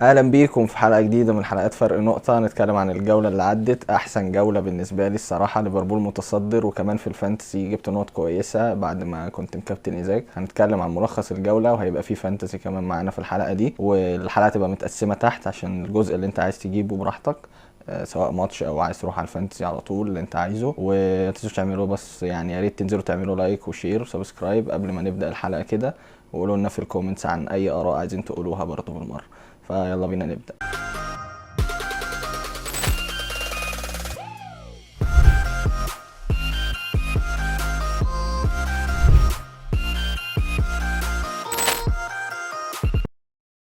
اهلا بيكم في حلقه جديده من حلقات فرق نقطه. هنتكلم عن الجوله اللي عدت. احسن جوله بالنسبه لي الصراحه، ليفربول متصدر، وكمان في الفانتسي جبت نقط كويسه بعد ما كنت مكابتن ايزاك. هنتكلم عن ملخص الجوله، وهيبقى في فانتسي كمان معانا في الحلقه دي، والحلقه تبقى متقسمه تحت عشان الجزء اللي انت عايز تجيبه براحتك، سواء ماتش او عايز تروح على الفانتسي على طول اللي انت عايزه. ومتنسوش تعملوا، بس يعني يا ريت تنزلوا تعملوا لايك وشير وسبسكرايب قبل ما نبدا الحلقه كده، وقولوا لنا في الكومنتس عن اي اراء عايزين تقولوها برضه بالمره. فيلا بينا نبدا.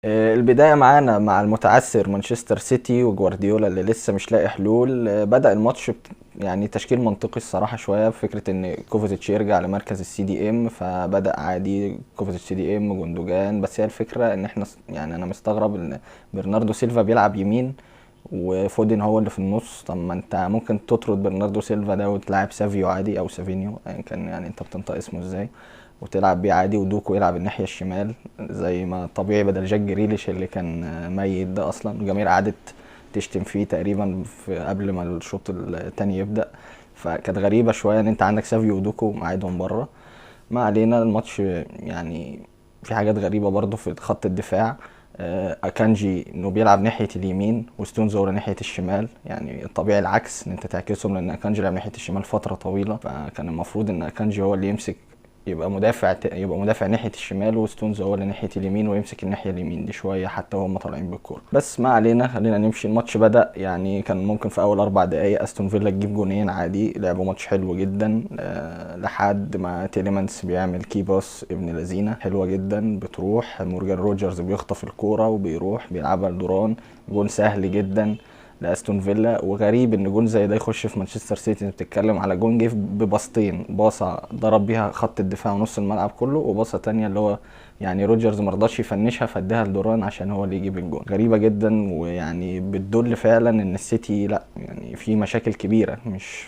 البداية معانا مع المتعثر مانشستر سيتي وجوارديولا اللي لسه مش لاقي حلول. بدأ الماتش يعني تشكيل منطقي الصراحة شوية، بفكرة ان كوفازيتش يرجع لمركز السي دي ام، فبدأ عادي كوفازيتش سي دي ام جوندوجان. بس هي الفكرة ان احنا يعني انا مستغرب ان برناردو سيلفا بيلعب يمين وفودين هو اللي في النص. طب ما انت ممكن تطرد برناردو سيلفا ده وتلعب سافيو عادي او سافينيو ايا كان، يعني انت بتنطق اسمه ازاي، وتلعب بيه عادي، ودوكو يلعب الناحية الشمال زي ما طبيعي بدل جاك جريليش اللي كان ميت ده اصلا. الجماهير قعدت تشتم فيه تقريبا في قبل ما الشوط التاني يبدأ، فكانت غريبة شوية ان انت عندك سافيو ودوكو قاعدهم بره. ما علينا. الماتش يعني في حاجات غريبة برضو في خط الدفاع. اكانجي انه بيلعب ناحية اليمين وستونز هو ناحية الشمال، يعني الطبيعي العكس ان انت تعكسهم، لان اكانجي لعب ناحية الشمال فترة طويلة، فكان المفروض ان اكانجي هو اللي يمسك، يبقى مدافع ناحية الشمال، وستونز هو اللي ناحية اليمين ويمسك الناحية اليمين دي شوية حتى وهم طالعين بالكورة. بس ما علينا، خلينا نمشي. الماتش بدأ يعني كان ممكن في أول 4 دقايق أستون فيلا تجيب جونين عادي، لعبوا ماتش حلو جدا لحد ما تيليمانس بيعمل كي باس ابن لذينة حلوة جدا، بتروح مورجان روجرز بيخطف الكورة وبيروح بيلعبها لدوران، جون سهل جدا لاستون فيلا. وغريب ان جون زي ده يخش في مانشستر سيتي. انت بتتكلم على جون جه بباصتين، باصه ضرب بيها خط الدفاع ونص الملعب كله، وباصه تانية اللي هو يعني روجرز مرضاش يفنشها فاداها لدوران عشان هو اللي يجيب الجون. غريبه جدا، ويعني بتدل فعلا ان السيتي لا يعني في مشاكل كبيره،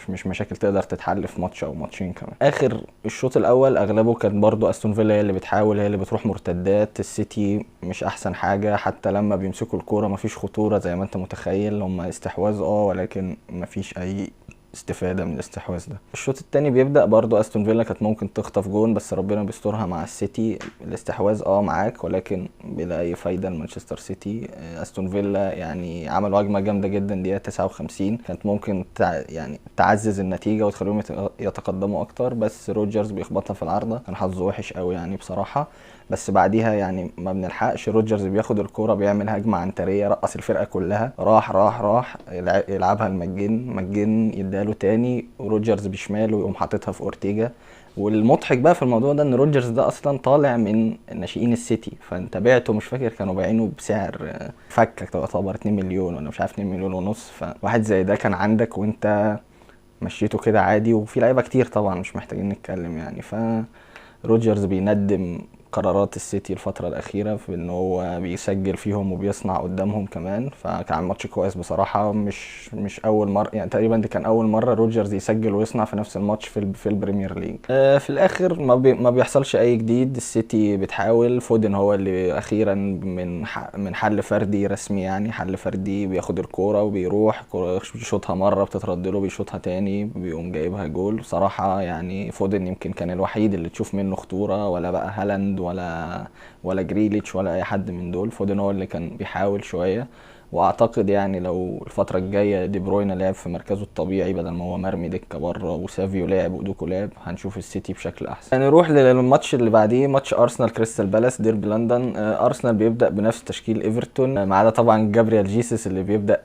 مش مشاكل تقدر تتحل في ماتش او ماتشين كمان. اخر الشوط الاول اغلبه كان برضو استون فيلا هي اللي بتحاول، هي اللي بتروح مرتدات. السيتي مش احسن حاجه، حتى لما بيمسكوا الكوره مفيش خطوره زي ما انت متخيل. هم استحواذ ولكن مفيش اي استفادة من الاستحواذ ده. الشوط التاني بيبدأ برضو استون فيلا كانت ممكن تخطف جون، بس ربنا بيسترها مع السيتي. الاستحواذ معاك ولكن بلا اي فايدة لمانشستر سيتي. استون فيلا يعني عملوا هجمة جامدة جدا دقيقة 59، كانت ممكن يعني تعزز النتيجة وتخليهم يتقدموا اكتر، بس روجرز بيخبطها في العارضة، كان حظه وحش قوي يعني بصراحة. بس بعديها يعني ما بنلحقش، روجرز بياخد الكوره بيعمل هجمه عنتريه، رقص الفرقه كلها، راح يلعبها مجن يديها له تاني، وروجرز بشماله يقوم حاططها في اورتيجا. والمضحك بقى في الموضوع ده ان روجرز ده اصلا طالع من ناشئين السيتي، فانت بعته، مش فاكر كانوا بايعينه بسعر فكك تعتبر 2 مليون ولا مش عارف 2 مليون ونص. فواحد زي ده كان عندك وانت مشيته كده عادي، وفي لعيبه كتير طبعا مش محتاجين نتكلم يعني. روجرز بيندم قرارات السيتي الفترة الأخيرة في إن هو بيسجل فيهم وبيصنع قدامهم كمان. فكان ماتش كويس بصراحة، مش أول مرة يعني، تقريبا دي كان أول مرة روجرز يسجل ويصنع في نفس الماتش في البريمير ليج. في الآخر ما بيحصلش أي جديد. السيتي بتحاول، فودن هو اللي أخيرا من حل فردي رسمي، يعني حل فردي، بياخد الكورة وبيروح بيشوطها مرة بتترد له، بيشوطها تاني بيقوم جايبها جول. صراحة يعني فودن يمكن كان الوحيد اللي تشوف منه خطورة، ولا بقى هالاند ولا جريليتش ولا اي حد من دول. فودن هو اللي كان بيحاول شويه. واعتقد يعني لو الفتره الجايه دي بروين لعب في مركزه الطبيعي بدل ما هو مرمي دكه بره، وسافيو لعب ودوكو لعب، هنشوف السيتي بشكل احسن. نروح للماتش اللي بعديه، ماتش ارسنال كريستال بالاس ديربي لندن. ارسنال بيبدا بنفس تشكيل ايفرتون، ما عدا طبعا جابريال جيسس اللي بيبدا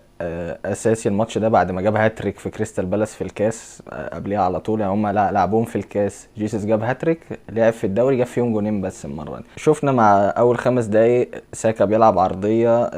اساسي الماتش ده بعد ما جاب هاتريك في كريستال بالاس في الكاس قبليها على طول. يعني هم لعبوهم في الكاس، جيسس جاب هاتريك، لعب في الدوري جاب فيهم جونين بس المره دي. شفنا مع اول 5 دقايق ساكا بيلعب عرضيه،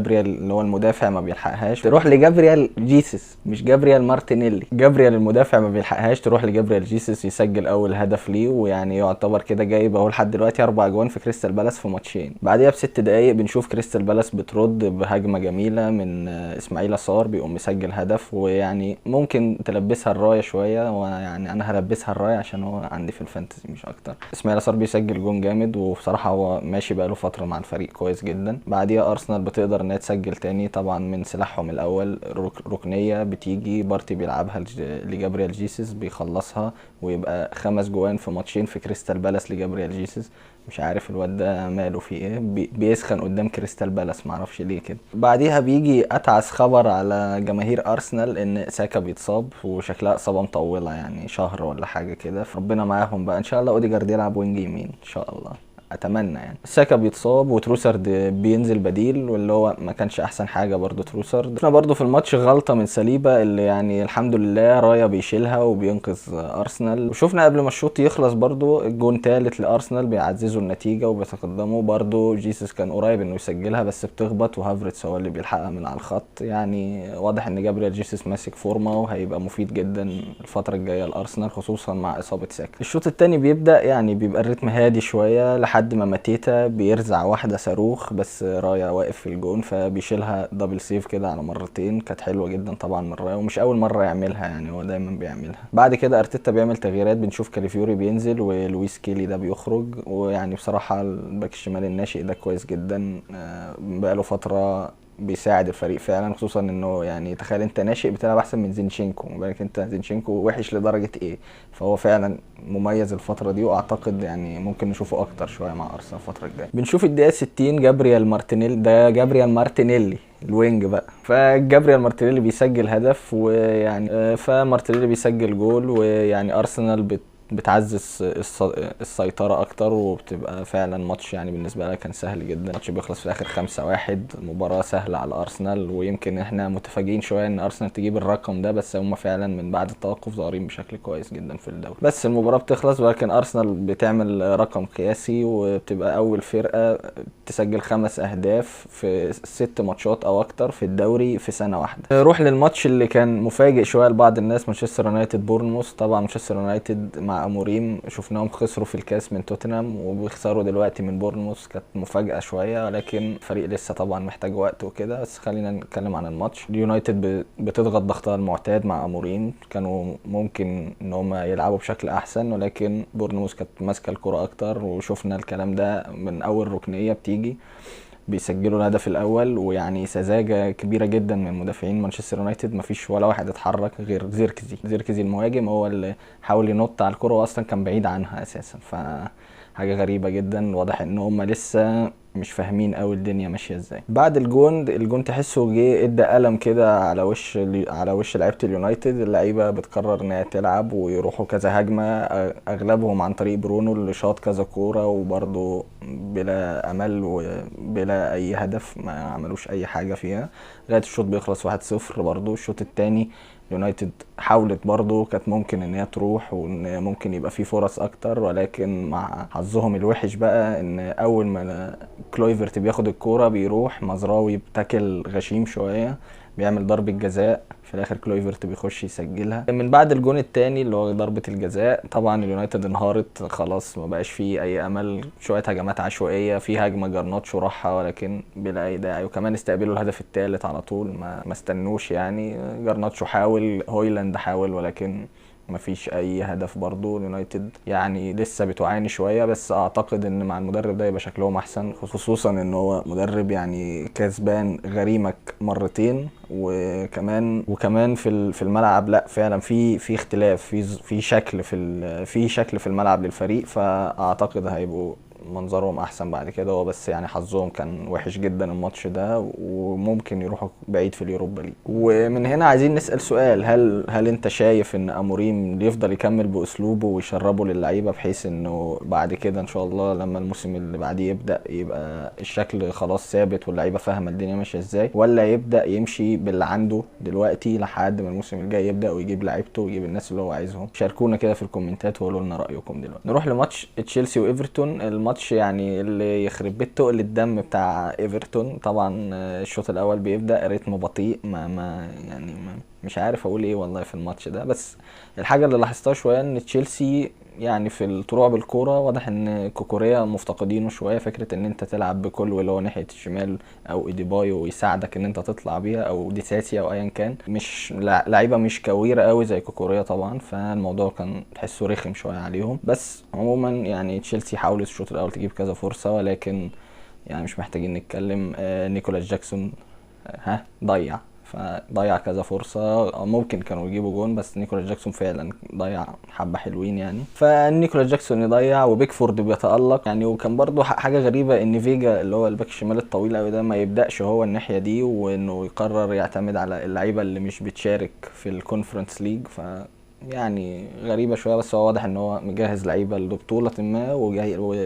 جابريال اللي هو المدافع ما بيلحقهاش تروح لجابريال جيسس، مش جابريال مارتينيلي. جابريال المدافع ما بيلحقهاش تروح لجابريال جيسس يسجل اول هدف ليه، ويعني يعتبر كده جايب اهو لحد دلوقتي 4 اجوان في كريستال بالاس في ماتشين. بعديها ب6 دقايق بنشوف كريستال بالاس بترد بهجمه جميله من اسماعيل صار، بيقوم مسجل هدف. ويعني ممكن تلبسها الرايه شويه، ويعني انا هلبسها الرايه عشان هو عندي في الفانتزي مش اكتر. اسماعيل صار بيسجل جون جامد، وبصراحه هو ماشي بقاله فتره مع الفريق كويس جدا. بعديها ارسنال بتقدر انها تسجل تاني طبعا من سلاحهم الاول، ركنيه بتيجي بارتي بيلعبها لجابريال جيسس بيخلصها، ويبقى 5 جوان في ماتشين في كريستال بالاس لجابريال جيسس. مش عارف الواد ده ماله فيه ايه، بيسخن قدام كريستال بالاس معرفش ليه كده. بعديها بيجي اتعس خبر على جماهير ارسنال ان ساكا بيتصاب، وشكلها اصابه مطوله يعني شهر ولا حاجه كده، فربنا معاهم بقى ان شاء الله. اوديجارد يلعب وينج يمين ان شاء الله، اتمنى يعني. ساكا بيتصاب وتروسارد بينزل بديل، واللي هو ما كانش احسن حاجه برضو تروسارد. احنا برضو في الماتش غلطه من سليبه اللي يعني الحمد لله رايا بيشيلها وبينقذ ارسنال. وشفنا قبل ما الشوط يخلص برضو الجون ثالث لارسنال بيعززوا النتيجه وبيتقدموا. برضو جيسس كان قريب انه يسجلها بس بتخبط، وهافرتس هو اللي بيلحقها من على الخط. يعني واضح ان جابريال جيسس ماسك فورمه وهيبقى مفيد جدا الفتره الجايه لارسنال، خصوصا مع اصابه ساكا. الشوط الثاني بيبدا يعني بيبقى الريتم هادي شويه لحد ما ماتيتا بيرزع واحده صاروخ، بس رايا واقف في الجون فبيشيلها دبل سيف كده على مرتين. كانت حلوه جدا طبعا من رايا، ومش اول مره يعملها يعني، هو دايما بيعملها. بعد كده ارتيتا بيعمل تغييرات، بنشوف كاليفيوري بينزل ولويس كيلي ده بيخرج. ويعني بصراحه الباك الشمال الناشئ ده كويس جدا، بقاله فتره بيساعد الفريق فعلا، خصوصا انه يعني تخيل انت ناشئ بتلعب احسن من زينشينكو، بالك انت زينشينكو وحش لدرجه ايه، فهو فعلا مميز الفتره دي. واعتقد يعني ممكن نشوفه اكتر شويه مع ارسنال الفتره الجايه. بنشوف الدقيقه 60 جابريال مارتينيلي، ده جابريال مارتينيلي الوينج بقى، فجابريال مارتينيلي بيسجل هدف، ويعني فمارتينيلي بيسجل جول، ويعني ارسنال بتعزز السيطرة أكتر، وبتبقى فعلا ماتش يعني بالنسبة لها كان سهل جدا. الماتش بيخلص في الآخر 5-1، مباراة سهلة على أرسنال. ويمكن احنا متفاجئين شوية إن أرسنال تجيب الرقم ده، بس هم فعلا من بعد التوقف ظاهرين بشكل كويس جدا في الدوري. بس المباراة بتخلص، ولكن أرسنال بتعمل رقم قياسي، وبتبقى أول فرقة تسجل 5 أهداف في 6 ماتشات أو أكتر في الدوري في سنة واحدة. نروح للماتش اللي كان مفاجئ شوية لبعض الناس، مانشستر يونايتد بورنموث. طبعا مانشستر يونايتد مع اموريم شفناهم خسروا في الكاس من توتنهام، وبيخسروا دلوقتي من بورنموث. كانت مفاجأة شوية، ولكن الفريق لسه طبعا محتاج وقت وكده. بس خلينا نتكلم عن الماتش. اليونايتد بتضغط ضغطها المعتاد مع اموريم، كانوا ممكن ان هم يلعبوا بشكل احسن، ولكن بورنموث كانت ماسكة الكرة اكتر، وشفنا الكلام ده من اول ركنية بتيجي بيسجلوا الهدف الاول. ويعني سذاجه كبيره جدا من مدافعين مانشستر يونايتد، مفيش ولا واحد اتحرك غير زيركزي المهاجم هو اللي حاول ينط على الكره، واصلا كان بعيد عنها اساسا. فحاجه غريبه جدا، واضح ان هم لسه مش فاهمين قوي الدنيا ماشيه ازاي. بعد الجون تحسه جه ادى قلم كده على وش لعيبه اليونايتد. اللعيبه بتقرر انها تلعب ويروحوا كذا هجمه، اغلبهم عن طريق برونو اللي شاط كذا كوره، وبرده بلا امل وبلا اي هدف، ما عملوش اي حاجه فيها لغايه الشوط بيخلص 1-0. برده الشوط الثاني يونايتد حاولت برضو، كانت ممكن ان هي تروح وان ممكن يبقى في فرص اكتر، ولكن مع حظهم الوحش بقى ان اول ما كلويفرت بياخد الكوره بيروح مزراوي بتاكل غشيم شويه بيعمل ضربة جزاء، في الاخر كلويفرت بيخش يسجلها. من بعد الجون الثاني اللي هو ضربة الجزاء طبعا اليونايتد انهارت خلاص، ما بقاش فيه اي امل. شوية هجمات عشوائية، في هجمة جرناتشو راحها ولكن بلا اي داعي، وكمان استقبلوا الهدف الثالث على طول، ما استنوش يعني. جرناتشو حاول، هويلاند حاول، ولكن مفيش اي هدف. برضو اليونايتد يعني لسه بتعاني شويه، بس اعتقد ان مع المدرب ده يبقى شكلهم احسن، خصوصا ان هو مدرب يعني كسبان غريمك مرتين، وكمان في الملعب لا فعلا في اختلاف، في شكل في الملعب للفريق، فاعتقد هيبقوا منظرهم احسن بعد كده. هو بس يعني حظهم كان وحش جدا الماتش ده، وممكن يروحوا بعيد في اليوروبا ليج. ومن هنا عايزين نسأل سؤال، هل انت شايف ان اموريم يفضل يكمل باسلوبه ويشربه للعيبه، بحيث انه بعد كده ان شاء الله لما الموسم اللي بعديه يبدا يبقى الشكل خلاص ثابت واللعيبه فاهمه الدنيا ماشيه ازاي، ولا يبدا يمشي باللي عنده دلوقتي لحد ما الموسم الجاي يبدا ويجيب لعيبته ويجيب الناس اللي هو عايزهم؟ شاركونا كده في الكومنتات وقولوا لنا رايكم. دلوقتي نروح لماتش تشيلسي وايفرتون. الماتش الماتش يعني اللي يخرب بيت تقل الدم بتاع ايفرتون. طبعا الشوط الاول بيبدا رتم بطيء، مش عارف اقول ايه والله في الماتش ده. بس الحاجه اللي لاحظتها شويه ان تشيلسي يعني في الطلوع بالكوره واضح ان كوكوريا مفتقدينه شويه، فكره ان انت تلعب بكل اللي هو ناحيه الشمال او ايديبايو يساعدك ان انت تطلع بيها، او ديساسي او ايا كان، مش لعيبه مش كويره قوي زي كوكوريا طبعا، فالموضوع كان تحسه رخم شويه عليهم. بس عموما يعني تشيلسي حاولت الشوط الاول تجيب كذا فرصه، ولكن يعني مش محتاجين نتكلم. نيكولاس جاكسون فضيع كذا فرصة ممكن كانوا يجيبوا جون، بس نيكولاس جاكسون فعلا ضيع حبة حلوين يعني. فنيكولاس جاكسون يضيع وبيكفورد بيتألق يعني. وكان برضو حاجة غريبة ان فيجا اللي هو الباك الشمال الطويل قوي ده ما يبدأش هو الناحية دي، وانه يقرر يعتمد على اللعيبة اللي مش بتشارك في الكونفرنس ليج. يعني غريبة شوية، بس هو واضح ان هو مجهز لعيبة لبطولة ما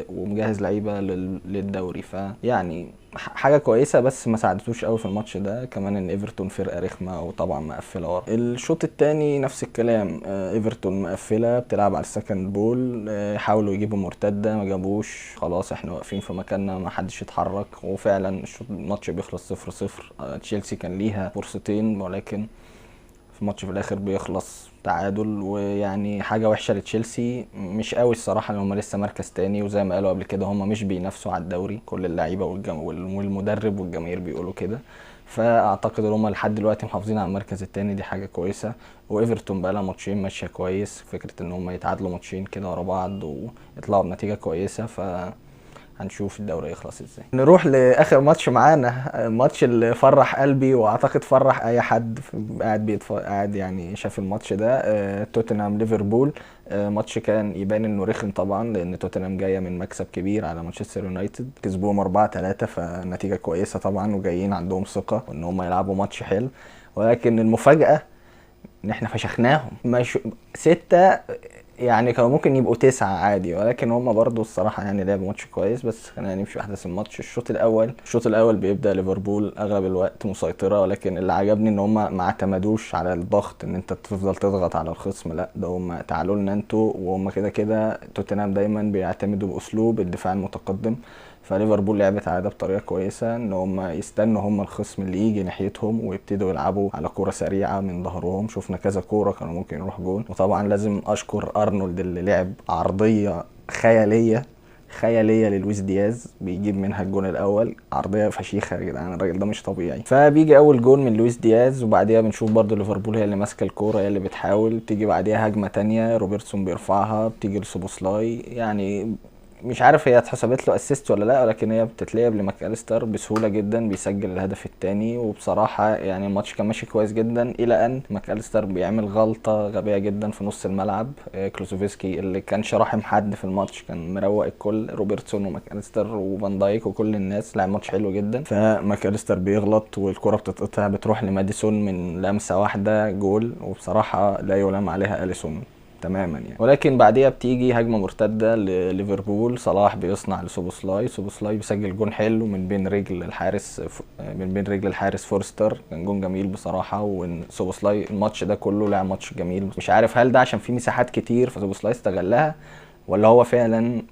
ومجهز لعيبة للدوري، فيعني حاجة كويسة. بس ما ساعدتوش قوي في الماتش ده. كمان ان ايفرتون فرقة رخمة وطبعا مقفلة ورا. الشوط التاني نفس الكلام، ايفرتون مقفلة بتلعب على السكند بول، حاولوا يجيبوا مرتدة ما جابوش، خلاص احنا واقفين في مكاننا ما حدش يتحرك. وفعلا الماتش بيخلص 0-0. تشيلسي كان ليها فرصتين، ولكن في الماتش في الاخر بيخلص تعادل. ويعني حاجه وحشه لتشيلسي مش قوي الصراحه، لان هم لسه مركز تاني، وزي ما قالوا قبل كده هم مش بينافسوا على الدوري. كل اللعيبه والمدرب والجماهير بيقولوا كده. فاعتقد ان هم لحد دلوقتي محافظين على المركز التاني، دي حاجه كويسه. وايفرتون بقى لها ماتشين ماشيه كويس، فكره ان هم يتعادلوا ماتشين كده ورا بعض ويطلعوا بنتيجه كويسه، هنشوف الدوري يخلص ازاي. نروح لاخر ماتش معانا، الماتش اللي فرح قلبي واعتقد فرح اي حد قاعد يعني شاف الماتش ده، توتنهام ليفربول. ماتش كان يبان انه رخم طبعا، لان توتنهام جايه من مكسب كبير على مانشستر يونايتد، كسبوهم 4-3، فنتيجه كويسه طبعا، وجايين عندهم ثقه ان هم يلعبوا ماتش حلو. ولكن المفاجاه ان احنا فشخناهم. مش 6 يعني، كانوا ممكن يبقوا 9 عادي، ولكن هم برضو الصراحة يعني لعبوا ماتش كويس. بس خلينا نمشي في احداث الماتش. الشوط الاول بيبدأ ليفربول اغلب الوقت مسيطرة، ولكن اللي عجبني ان هم ما اعتمدوش على الضغط، ان انت تفضل تضغط على الخصم، لا ده هم تعالوا لنا انتوا. وهم كده كده توتنهام دايما بيعتمدوا باسلوب الدفاع المتقدم، فليفربول لعبت على ده بطريقه كويسه، ان هم يستنوا هم الخصم اللي يجي ناحيتهم ويبتدوا يلعبوا على كوره سريعه من ظهرهم. شفنا كذا كوره كانوا ممكن يروح جول. وطبعا لازم اشكر ارنولد اللي لعب عرضيه خياليه للويس دياز، بيجيب منها الجون الاول. عرضيه فشيخه يا جدعان، الراجل ده مش طبيعي. فبيجي اول جون من لويس دياز، وبعديها بنشوف برضو ليفربول هي اللي ماسكه الكوره، هي اللي بتحاول تيجي. بعديها هجمه تانية روبرتسون بيرفعها بتيجي لسوبوسلاي، يعني مش عارف هي اتحسبت له اسيست ولا لا، ولكن هي بتتلعب لماكاليستر بسهوله جدا، بيسجل الهدف الثاني. وبصراحه يعني الماتش كان ماشي كويس جدا، الى ان ماكاليستر بيعمل غلطه غبيه جدا في نص الملعب. كلوزوفسكي اللي كان شراحم حد في الماتش، كان مروق الكل، روبرتسون وماكاليستر وفان دايك وكل الناس، لعب ماتش حلو جدا. فماكاليستر بيغلط والكره بتتقطع، بتروح لماديسون من لمسه واحده جول، وبصراحه لا يلام عليها اليسون تماما يعني. ولكن بعديها بتيجي هجمه مرتده لليفربول، صلاح بيصنع سوبوسلاي بيسجل جون حلو من بين رجل الحارس فورستر. كان جون جميل بصراحه. وان سوبوسلاي الماتش ده كله لعب ماتش جميل، مش عارف هل ده عشان في مساحات كتير فسوبوسلاي استغلها، ولا هو فعلا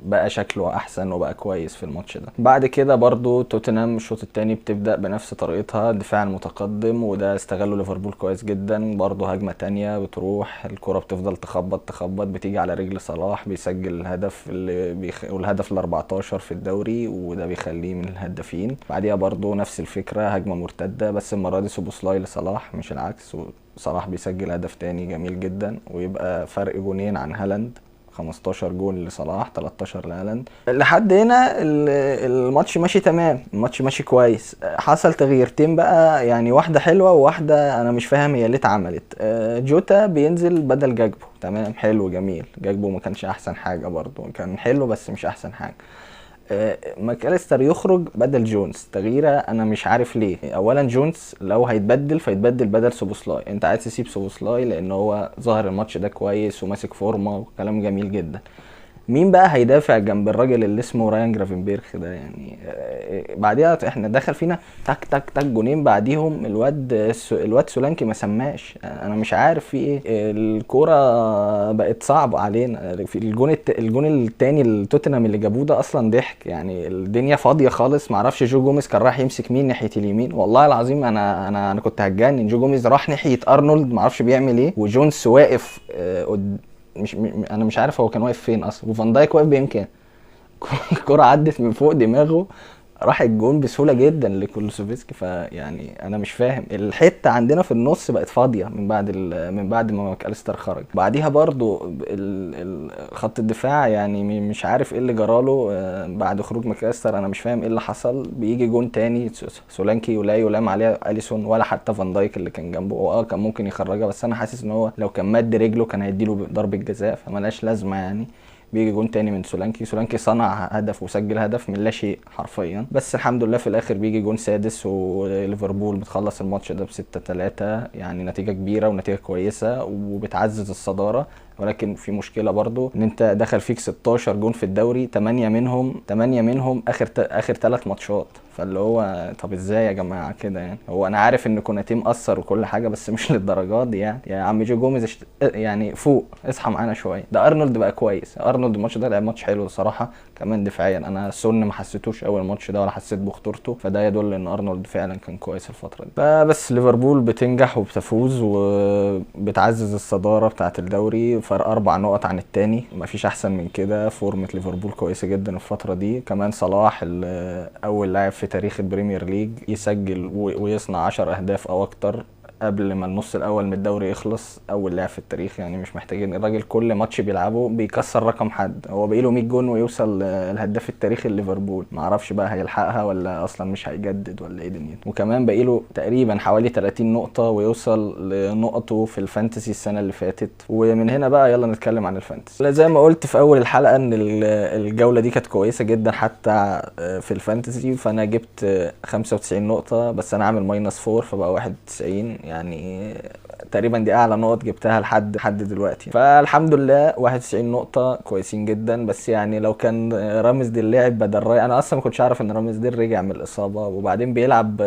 بقى شكله احسن وبقى كويس في الماتش ده. بعد كده برضو توتنهام الشوط الثاني بتبدا بنفس طريقتها، الدفاع المتقدم، وده استغلوا ليفربول كويس جدا. برضو هجمه تانية بتروح الكره بتفضل تخبط بتيجي على رجل صلاح، بيسجل الهدف والهدف ال14 في الدوري، وده بيخليه من الهدافين. بعديها برضو نفس الفكره، هجمه مرتده، بس المره دي سوبوسلاي لصلاح مش العكس، وصلاح بيسجل هدف تاني جميل جدا، ويبقى فرق جونين عن هالاند، 15 جول لصلاح 13 لهالاند. لحد هنا الماتش ماشي تمام، الماتش ماشي كويس. حصل تغييرتين بقى يعني، واحده حلوه وواحده انا مش فاهم هي ليه اتعملت. جوتا بينزل بدل جاكبو، تمام حلو جميل. جاكبو ما كانش احسن حاجه برضو، كان حلو بس مش احسن حاجه. ماكاليستر يخرج بدل جونز، تغييره انا مش عارف ليه. اولا جونز لو هيتبدل فيتبدل بدل سوبوسلاي، انت عايز تسيب سوبوسلاي لان هو ظهر الماتش ده كويس وماسك فورمه وكلام جميل جدا. مين بقى هيدافع جنب الراجل اللي اسمه رايان جرافنبيرخ ده يعني؟ بعديها احنا دخل فينا تك تك تك جونين بعديهم، الواد سولانكي ما سماش. انا مش عارف في ايه، الكوره بقت صعبه علينا. في الجون التاني التوتنهام اللي جابوه ده اصلا ضحك يعني، الدنيا فاضيه خالص، ما اعرفش جو جوميز كان راح يمسك مين ناحيه اليمين، والله العظيم انا كنت هتجنن. جو جوميز راح ناحيه ارنولد ما اعرفش بيعمل ايه، وجونز واقف انا مش عارف هو كان واقف فين اصلا، وفان دايك واقف بامكان. الكرة عدت من فوق دماغه، راح الجون بسهولة جدا لكولوسوفسكي. فيعني انا مش فاهم، الحتة عندنا في النص بقت فاضية من بعد ما ماكاليستر خرج. بعديها برضو خط الدفاع يعني مش عارف ايه اللي جراله بعد خروج ماكاليستر، انا مش فاهم ايه اللي حصل. بيجي جون تاني سولانكي ولا يلام عليه اليسون ولا حتى فان دايك اللي كان جنبه، هو كان ممكن يخرجها، بس انا حاسس ان هو لو كان مد رجله كان هيديله ضربة جزاء، فملاش لازمة يعني. بيجي جون تاني من سولانكي صنع هدف وسجل هدف من لا شيء حرفيا، بس الحمد لله في الاخر بيجي جون سادس وليفربول بتخلص الماتش ده ب6-3، يعني نتيجة كبيرة ونتيجة كويسة وبتعزز الصدارة. ولكن في مشكله برضو ان انت دخل فيك 16 جون في الدوري، 8 منهم اخر 3 ماتشات، فاللي هو طب ازاي يا جماعه كده يعني؟ هو انا عارف ان كوناتي مقصر وكل حاجه بس مش للدرجات دي يعني. يا عم جو جوميز يعني فوق، اصحى معانا شويه. ده ارنولد بقى كويس، ارنولد الماتش ده لعب ماتش حلو الصراحه كمان دفاعيا. انا سون ما حسيتوش اول ماتش ده ولا حسيت بخطورته، فده يدل ان ارنولد فعلا كان كويس الفتره دي. فبس ليفربول بتنجح وبتفوز وبتعزز الصداره بتاعه الدوري، فرق 4 نقط عن التاني، مفيش احسن من كده. فورمة ليفربول كويسة جدا الفترة دي. كمان صلاح اول لاعب في تاريخ البريمير ليج يسجل ويصنع 10 اهداف او اكتر قبل ما النص الاول من الدوري يخلص، اول لاعب في التاريخ يعني. مش محتاجين، الراجل كل ماتش بيلعبه بيكسر رقم حد، هو بقيله 100 جون ويوصل الهداف التاريخي لليفربول. معرفش بقى هيلحقها ولا اصلا مش هيجدد ولا ايه دنيته. وكمان بقيله تقريبا حوالي 30 نقطة ويوصل لنقطه في الفانتسي السنة اللي فاتت. ومن هنا بقى يلا نتكلم عن الفانتسي. زي ما قلت في اول الحلقة ان الجولة دي كانت كويسة جدا حتى في الفانتسي، فانا جبت 95 نقطة بس انا عامل -4 فبقى 91 يعني، تقريبا دي اعلى نقط جبتها لحد دلوقتي. فالحمد لله 91 نقطة كويسين جدا. بس يعني لو كان رامز ديل لعب بدل انا اصلا ما كنتش عارف ان رامز ديل رجع من الاصابة، وبعدين بيلعب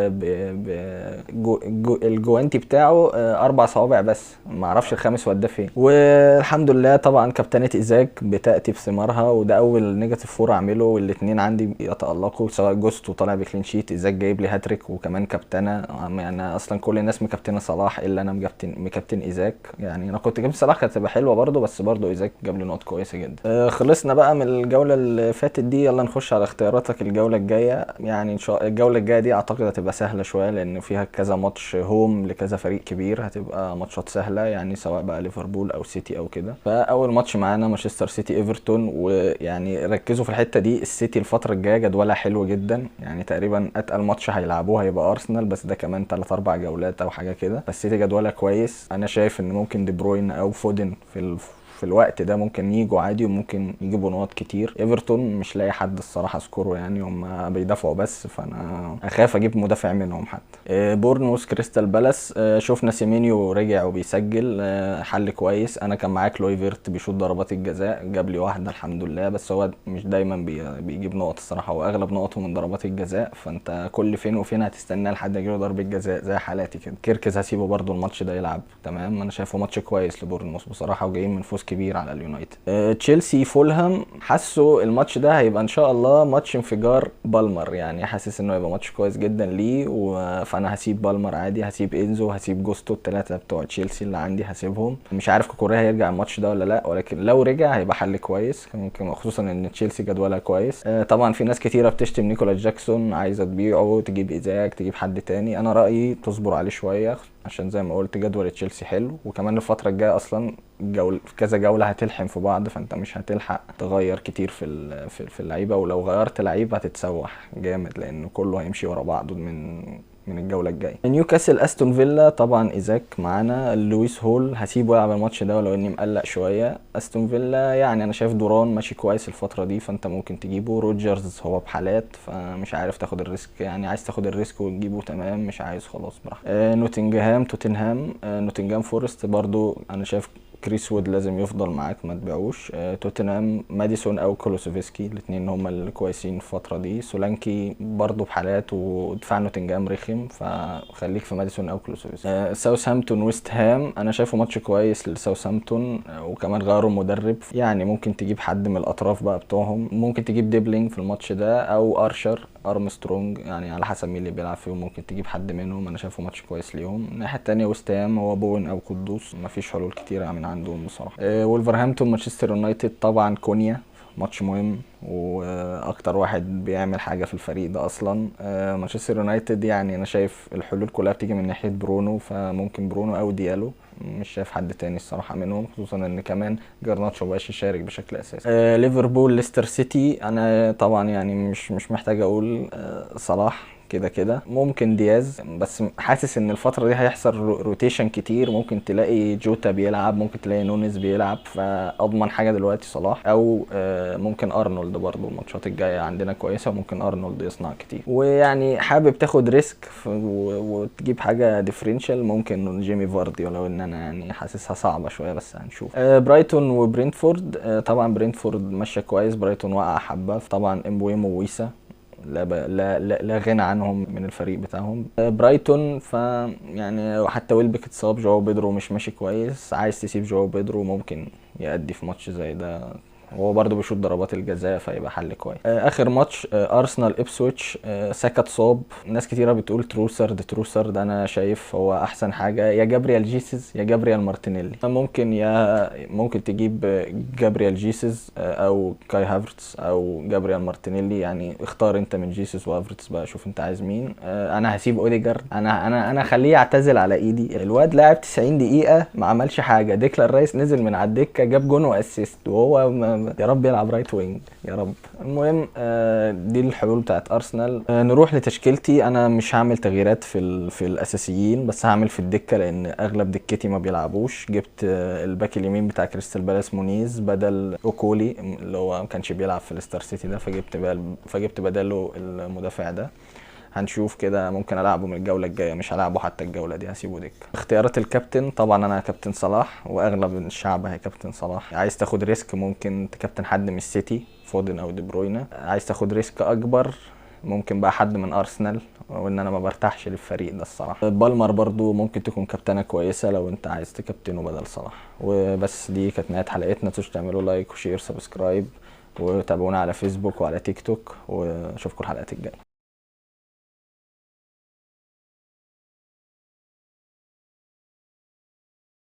الجوانتي بتاعه 4 صوابع بس، ما اعرفش الخامس وداه فين. والحمد لله طبعا كابتنة ايزاك بتأتي بثمارها، وده اول نيجاتيف 4 اعمله، والاثنين عندي يتألقوا، سواء جوستو طالع بكلين شيت، ايزاك جايب لي هاتريك وكمان كابتنة. يعني اصلا كل الناس مكابتنة صلاح الا انا مكابتن ايزاك يعني. انا كنت كابتن صلاح كانت تبقى حلوه برده، بس برده ايزاك جاب لي نقط كويسه جدا. خلصنا بقى من الجوله اللي فاتت دي، يلا نخش على اختياراتك الجوله الجايه. يعني ان شاء الجوله الجايه دي اعتقد هتبقى سهله شويه لان فيها كذا ماتش هوم لكذا فريق كبير، هتبقى ماتشات سهله يعني سواء بقى ليفربول او سيتي او كده. فاول ماتش معانا مانشستر سيتي ايفرتون، ويعني ركزوا في الحته دي، السيتي الفتره الجايه جدولها حلو جدا يعني، تقريبا اتقل ماتش هيلعبوه هيبقى ارسنال، بس ده كمان 3-4 جولات او حاجه كده. فالسيتي جدولها كويس، انا شايف ان ممكن دي بروين او فودن في الوقت ده ممكن يجوا عادي وممكن يجيبوا نقط كتير. ايفرتون مش لاقي حد الصراحه سكوره يعني، هم بيدافعوا بس، فانا اخاف اجيب مدافع منهم حتى. بورنموث كريستال بالاس، شفنا سيمينيو رجع وبيسجل، حل كويس. انا كان معاك لوي فيرت بيشوط ضربات الجزاء، جاب لي واحده الحمد لله، بس هو مش دايما بيجيب نقط الصراحه، واغلب نقطه من ضربات الجزاء، فانت كل فين وفين هتستنى لحد يجيله ضربه جزاء زي حالاتي كده. كيركز هسيبه برده الماتش ده يلعب تمام، انا شايفه ماتش كويس لبورنموث بصراحه، وجايين من فوز كبير على اليونايتد. تشيلسي فولهام، حاسه الماتش ده هيبقى ان شاء الله ماتش انفجار بالمر يعني، حاسس انه هيبقى ماتش كويس جدا ليه، فانا هسيب بالمر عادي، هسيب انزو، هسيب جوستو، الثلاثه بتوع تشيلسي اللي عندي هسيبهم. مش عارف كوكوريا هيرجع الماتش ده ولا لا، ولكن لو رجع هيبقى حل كويس ممكن، خصوصا ان تشيلسي جدولها كويس. طبعا في ناس كتيره بتشتم نيكولا جاكسون، عايزه تبيعه، تجيب ايزاك، تجيب حد تاني. انا رايي تصبر عليه شويه عشان زي ما قلت جدول تشيلسي حلو، وكمان الفتره الجايه اصلا كذا جوله هتلحم في بعض، فانت مش هتلحق تغير كتير في اللعيبه، ولو غيرت لعيب هتتسوح جامد لان كله هيمشي ورا بعضه من الجوله الجايه. نيوكاسل استون فيلا، طبعا ايزاك معانا. لويس هول هسيبه يلعب الماتش ده ولو اني مقلق شويه. استون فيلا يعني انا شايف دوران ماشي كويس الفتره دي، فانت ممكن تجيبه. روجرز هو بحالات، فمش عارف تاخد الريسك يعني، عايز تاخد الريسك وتجيبه تمام، مش عايز خلاص براحتك. نوتنجهام فورست برضو انا شايف كريس وود لازم يفضل معاك ما تبيعوش. توتنهام ماديسون او كولوسيفسكي، الاثنين هم اللي كويسين في الفتره دي. سولانكي برضو بحالات، ودفاع نوتنجهام رخم، فخليك في ماديسون او كولوسيفسكي. ساوثهامبتون ويست هام، انا شايفه ماتش كويس لساوثهامبتون، وكمان غيروا المدرب، يعني ممكن تجيب حد من الاطراف بقى بتوعهم، ممكن تجيب ديبلينج في الماتش ده او ارمسترونج، يعني على حسب مين اللي بيلعب فيهم، ممكن تجيب حد منهم. انا شايفه ماتش كويس ليهم. الناحيه الثانيه ويست هام، هو بوين او قدوس، مفيش حلول كتيره من عندهم بصراحه. وولفرهامبتون مانشستر يونايتد، طبعا كونيا ماتش مهم، واكتر واحد بيعمل حاجه في الفريق ده اصلا. مانشستر يونايتد يعني انا شايف الحلول كلها بتيجي من ناحيه برونو، فممكن برونو او ديالو، مش شايف حد تاني الصراحه منهم، خصوصا ان كمان جرناتشو مبقاش يشارك بشكل اساسي. ليفربول ليستر سيتي، انا طبعا يعني مش محتاج اقول صلاح كده كده، ممكن دياز، بس حاسس ان الفتره دي هيحصل روتيشن كتير، ممكن تلاقي جوتا بيلعب، ممكن تلاقي نونيز بيلعب، فاضمن حاجه دلوقتي صلاح، او ممكن ارنولد برضو. الماتشات الجايه عندنا كويسه، وممكن ارنولد يصنع كتير. ويعني حابب تاخد ريسك وتجيب حاجه ديفرنشال، ممكن جيمي فاردي، ولو ان انا يعني حاسسها صعبه شويه، بس هنشوف. برايتون وبرينتفورد، طبعا برينتفورد ماشيه كويس، برايتون واقع حبه، طبعا امبويمو وويسا لا غنى عنهم من الفريق بتاعهم. برايتون يعني حتى ويلبك اتصاب، جواو بيدرو مش ماشي كويس، عايز تسيب جواو بيدرو، ممكن يأدي في ماتش زي ده، هو برضه بيشوط ضربات الجزاء، فيبقى حل كويس. اخر ماتش ارسنال ابسويتش، ساكا اتصاب، ناس كتيره بتقول تروسرد، انا شايف هو احسن حاجه يا جابريال جيسز يا جابريال مارتينيلي. ممكن تجيب جابريال جيسز او كاي هافرتس او جابريال مارتينيلي، يعني اختار انت من جيسز وهافرتس بقى، شوف انت عايز مين. انا هسيب اوديجارد، انا خليه يعتزل على ايدي، الواد لاعب 90 دقيقه ما عملش حاجه، ديكلان رايس نزل من على الدكه جاب جون واسيست، وهو يا رب يلعب رايت وينج يا رب. المهم دي الحلول بتاعت ارسنال. نروح لتشكيلتي. انا مش هعمل تغييرات في الاساسيين، بس هعمل في الدكه، لان اغلب دكتي ما بيلعبوش. جبت الباك اليمين بتاع كريستال بالاس مونيز بدل اوكولي اللي هو ما كانش بيلعب في ليستر سيتي ده، فجبت بداله المدافع ده. هنشوف كده، ممكن العبه من الجوله الجايه، مش هلعبه حتى الجوله دي، هسيبه دك. اختيارات الكابتن، طبعا انا كابتن صلاح، واغلب الشعب هي كابتن صلاح. عايز تاخد ريسك، ممكن تكابتن حد من السيتي، فودن او دي بروينا. عايز تاخد ريسك اكبر، ممكن بقى حد من ارسنال، وان انا ما برتاحش للفريق ده الصراحه. بالمر برضو ممكن تكون كابتنه كويسه لو انت عايز تكابتنه بدل صلاح. وبس، دي كانت نهايه حلقتنا. متنسوش تعملوا لايك وشير سبسكرايب، وتابعونا على فيسبوك وعلى تيك توك، واشوفكم الحلقات الجايه.